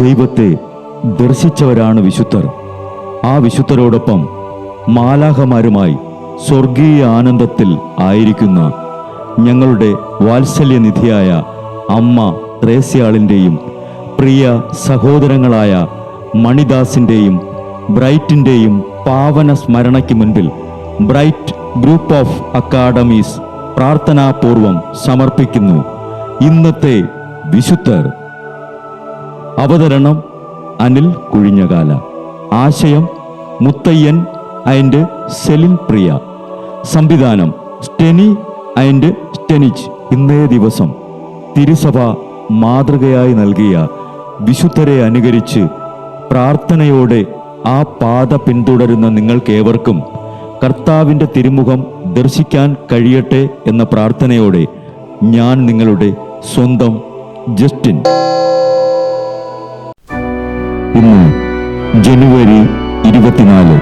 ദൈവത്തെ ദർശിച്ചവരാണ് വിശുദ്ധർ. ആ വിശുദ്ധരോടൊപ്പം മാലാഖമാരുമായി സ്വർഗീയ ആനന്ദത്തിൽ ആയിരിക്കുന്ന ഞങ്ങളുടെ വാത്സല്യനിധിയായ അമ്മ ത്രേസ്യാളിൻ്റെയും പ്രിയ സഹോദരങ്ങളായ മണിദാസിൻ്റെയും ബ്രൈറ്റിൻ്റെയും പാവന സ്മരണയ്ക്ക് മുൻപിൽ ബ്രൈറ്റ് ഗ്രൂപ്പ് ഓഫ് അക്കാഡമീസ് പ്രാർത്ഥനാപൂർവം സമർപ്പിക്കുന്നു ഇന്നത്തെ വിശുദ്ധർ. അവതരണം അനിൽ കുഴിഞ്ഞകാല. ആശയം മുത്തയ്യൻ ആൻഡ് സെലിൻ പ്രിയ. സംവിധാനം സ്റ്റെനി ആൻഡ് സ്റ്റെനിച്ച്. ഇന്നേ ദിവസം തിരുസഭ മാതൃകയായി നൽകിയ വിശുദ്ധരെ അനുകരിച്ച് പ്രാർത്ഥനയോടെ ആ പാത പിന്തുടരുന്ന നിങ്ങൾക്കേവർക്കും കർത്താവിൻ്റെ തിരുമുഖം ദർശിക്കാൻ കഴിയട്ടെ എന്ന പ്രാർത്ഥനയോടെ ഞാൻ നിങ്ങളുടെ സ്വന്തം ജസ്റ്റിൻ. ഇന്ന് ജനുവരി 24,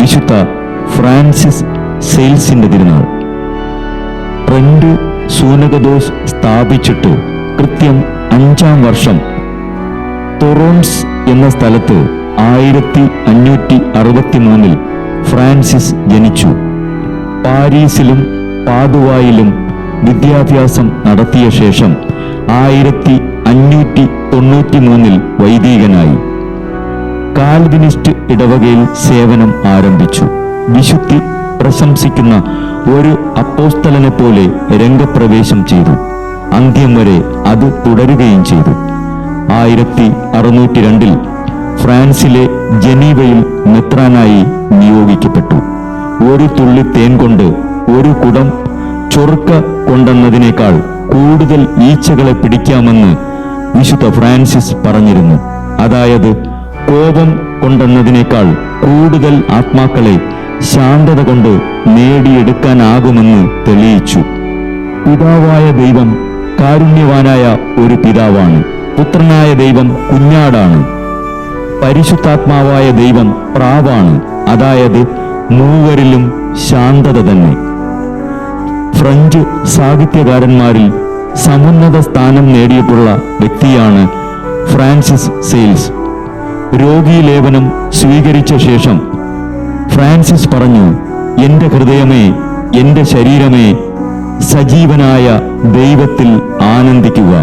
വിശുദ്ധ ഫ്രാൻസിസ് സെയിൽസിൻ്റെ തിരുനാൾ. ട്രെൻഡ് സൂനകദോസ് സ്ഥാപിച്ചിട്ട് കൃത്യം 5-ാം വർഷം തൊറോൺസ് എന്ന സ്ഥലത്ത് 1563 ഫ്രാൻസിസ് ജനിച്ചു. പാരീസിലും പാദുവായിലും വിദ്യാഭ്യാസം നടത്തിയ ശേഷം 1593 വൈദികനായി. കാൽവിനിസ്റ്റ് ഇടവകയിൽ സേവനം ആരംഭിച്ചു. വിശുദ്ധി പ്രശംസിക്കുന്ന ഒരു അപ്പോസ്തലനെ പോലെ രംഗപ്രവേശം ചെയ്തു. അന്ത്യം വരെ അത് തുടരുകയും ചെയ്തു. 1602 ഫ്രാൻസിലെ ജനീവയിൽ മെത്രാനായി നിയോഗിക്കപ്പെട്ടു. ഒരു തുള്ളി തേൻ കൊണ്ട് ഒരു കുടം ചൊറുക്ക കൊണ്ടെന്നതിനേക്കാൾ കൂടുതൽ ഈച്ചകളെ പിടിക്കാമെന്ന് വിശുദ്ധ ഫ്രാൻസിസ് പറഞ്ഞിരുന്നു. അതായത് കോപം കൊണ്ടെന്നതിനേക്കാൾ കൂടുതൽ ആത്മാക്കളെ ശാന്തത കൊണ്ട് നേടിയെടുക്കാനാകുമെന്ന് തെളിയിച്ചു. പിതാവായ ദൈവം കാരുണ്യവാനായ ഒരു പിതാവാണ്. പുത്രനായ ദൈവം കുഞ്ഞാടാണ്. പരിശുദ്ധാത്മാവായ ദൈവം പ്രാവാണ്. അതായത് മൂവരിലും ശാന്തത തന്നെ. ഫ്രഞ്ച് സാഹിത്യകാരന്മാരിൽ സമുന്നത സ്ഥാനം നേടിയിട്ടുള്ള വ്യക്തിയാണ് ഫ്രാൻസിസ് സെയിൽസ്. രോഗീലേപനം സ്വീകരിച്ച ശേഷം ഫ്രാൻസിസ് പറഞ്ഞു, എൻ്റെ ഹൃദയമേ, എൻ്റെ ശരീരമേ, സജീവനായ ദൈവത്തിൽ ആനന്ദിക്കുക.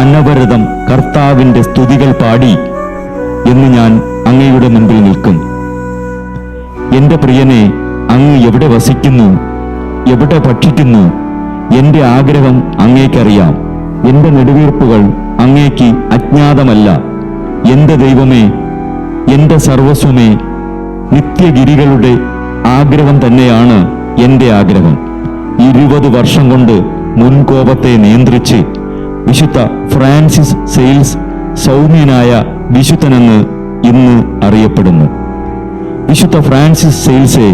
അനവരതം കർത്താവിൻ്റെ സ്തുതികൾ പാടി എന്ന് ഞാൻ അങ്ങയുടെ മുൻപിൽ നിൽക്കും. എൻ്റെ പ്രിയനെ, അങ്ങ് എവിടെ വസിക്കുന്നു, എവിടെ ഭക്ഷിക്കുന്നു? എൻ്റെ ആഗ്രഹം അങ്ങേക്കറിയാം. എൻ്റെ നെടുവീർപ്പുകൾ അങ്ങേക്ക് അജ്ഞാതമല്ല. എൻ്റെ ദൈവമേ, എൻ്റെ സർവസ്വമേ, നിത്യഗിരികളുടെ ആഗ്രഹം തന്നെയാണ് എൻ്റെ ആഗ്രഹം. 20 വർഷം കൊണ്ട് മുൻകോപത്തെ നിയന്ത്രിച്ച് വിശുദ്ധ ഫ്രാൻസിസ് സെയിൽസ് സൗമ്യനായ വിശുദ്ധനെന്ന് ഇന്ന് അറിയപ്പെടുന്നു. വിശുദ്ധ ഫ്രാൻസിസ് സെയിൽസെ,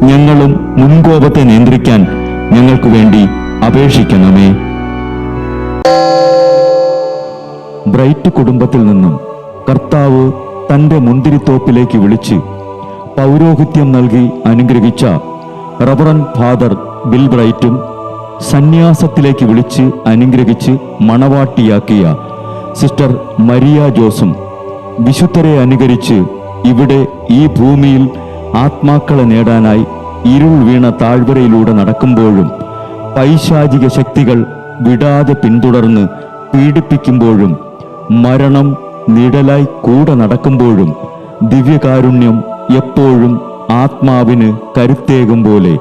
ഞങ്ങളും മുൻകോപത്തെ നിയന്ത്രിക്കാൻ ഞങ്ങൾക്ക് വേണ്ടി അപേക്ഷിക്കണമേ. ബ്രൈറ്റ് കുടുംബത്തിൽ നിന്നും കർത്താവ് തൻ്റെ മുന്തിരിത്തോപ്പിലേക്ക് വിളിച്ച് പൗരോഹിത്യം നൽകി അനുഗ്രഹിച്ച റവറൻ ഫാദർ ബിൽ ബ്രൈറ്റും സന്യാസത്തിലേക്ക് വിളിച്ച് അനുഗ്രഹിച്ച് മണവാട്ടിയാക്കിയ സിസ്റ്റർ മരിയ ജോസും വിശുദ്ധരെ അനുകരിച്ച് ഇവിടെ ഈ ഭൂമിയിൽ ആത്മാക്കളെ നേടാനായി ഇരുൾ വീണ താഴ്വരയിലൂടെ നടക്കുമ്പോഴും പൈശാചിക ശക്തികൾ വിടാതെ പിന്തുടർന്ന് പീഡിപ്പിക്കുമ്പോഴും മരണം നിഴലായി കൂടെ നടക്കുമ്പോഴും ദിവ്യകാരുണ്യം എപ്പോഴും ആത്മാവിന് കരുത്തേകും പോലെ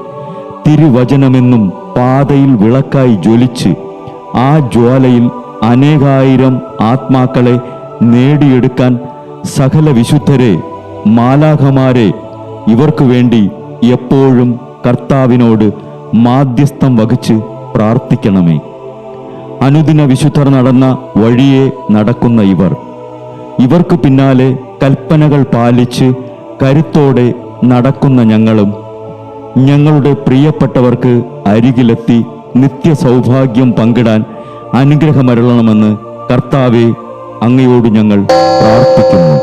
തിരുവചനമെന്നും പാതയിൽ വിളക്കായി ജ്വലിച്ച് ആ ജ്വാലയിൽ അനേകായിരം ആത്മാക്കളെ നേടിയെടുക്കാൻ സകല വിശുദ്ധരെ, മാലാഖമാരെ, ഇവർക്കു വേണ്ടി എപ്പോഴും കർത്താവിനോട് മാധ്യസ്ഥം വഹിച്ച് പ്രാർത്ഥിക്കണമേ. അനുദിന വിശുദ്ധർ നടന്ന വഴിയെ നടക്കുന്ന ഇവർക്ക് പിന്നാലെ കൽപ്പനകൾ പാലിച്ച് കരുത്തോടെ നടക്കുന്ന ഞങ്ങളും ഞങ്ങളുടെ പ്രിയപ്പെട്ടവർക്ക് അരികിലെത്തി നിത്യസൗഭാഗ്യം പങ്കിടാൻ അനുഗ്രഹമരുളണമെന്ന് കർത്താവേ, അങ്ങയോട് ഞങ്ങൾ പ്രാർത്ഥിക്കുന്നു.